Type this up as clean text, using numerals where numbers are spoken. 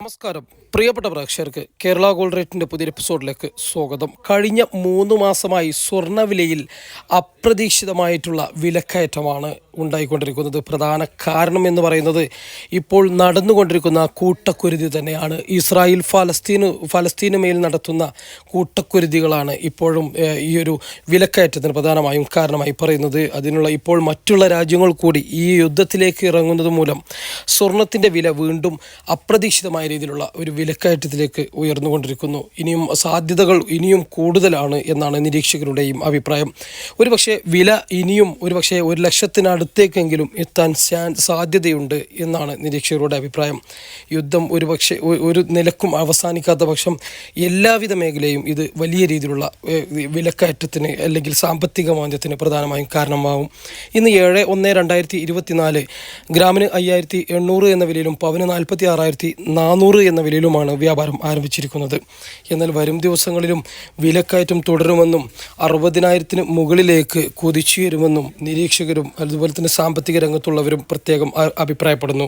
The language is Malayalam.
നമസ്കാരം പ്രിയപ്പെട്ട പ്രേക്ഷകർക്ക് കേരള ഗോൾഡ് റേറ്റിൻ്റെ പുതിയ എപ്പിസോഡിലേക്ക് സ്വാഗതം. കഴിഞ്ഞ 3 മാസമായി സ്വർണ്ണവിലയിൽ അപ്രതീക്ഷിതമായിട്ടുള്ള വിലക്കയറ്റമാണ് ഉണ്ടായിക്കൊണ്ടിരിക്കുന്നത്. പ്രധാന കാരണം എന്ന് പറയുന്നത് ഇപ്പോൾ നടന്നുകൊണ്ടിരിക്കുന്ന കൂട്ടക്കുരുതി തന്നെയാണ്. ഇസ്രായേൽ ഫലസ്തീന് മേൽ നടത്തുന്ന കൂട്ടക്കുരുതികളാണ് ഇപ്പോഴും ഈ ഒരു വിലക്കയറ്റത്തിന് പ്രധാനമായും കാരണമായി പറയുന്നത്. അതിനുള്ള ഇപ്പോൾ മറ്റുള്ള രാജ്യങ്ങൾ കൂടി ഈ യുദ്ധത്തിലേക്ക് ഇറങ്ങുന്നത് മൂലം സ്വർണത്തിൻ്റെ വില വീണ്ടും അപ്രതീക്ഷിതമായ രീതിയിലുള്ള ഒരു വിലക്കയറ്റത്തിലേക്ക് ഉയർന്നുകൊണ്ടിരിക്കുന്നു. ഇനിയും സാധ്യതകൾ ഇനിയും കൂടുതലാണ് എന്നാണ് നിരീക്ഷകരുടെയും അഭിപ്രായം. ഒരുപക്ഷെ വില ഇനിയും ഒരുപക്ഷെ 1 ലക്ഷത്തിനടുത്തേക്കെങ്കിലും എത്താൻ സാധ്യതയുണ്ട് എന്നാണ് നിരീക്ഷകരുടെ അഭിപ്രായം. യുദ്ധം ഒരു നിലക്കും അവസാനിക്കാത്ത പക്ഷം എല്ലാവിധ മേഖലയും ഇത് വലിയ രീതിയിലുള്ള വിലക്കയറ്റത്തിന് അല്ലെങ്കിൽ സാമ്പത്തിക മാന്ദ്യത്തിന് പ്രധാനമായും കാരണമാകും. ഇന്ന് 7/1/2024 ഗ്രാമിന് 5800 എന്ന വിലയിലും പവന് 46,400 എന്ന വിലയിലുമാണ് വ്യാപാരം ആരംഭിച്ചിരിക്കുന്നത്. എന്നാൽ വരും ദിവസങ്ങളിലും വിലക്കയറ്റം തുടരുമെന്നും 60,000-ന് മുകളിലേക്ക് കുതിച്ചുയരുമെന്നും നിരീക്ഷകരും അതുപോലെ തന്നെ സാമ്പത്തിക രംഗത്തുള്ളവരും പ്രത്യേകം അഭിപ്രായപ്പെടുന്നു.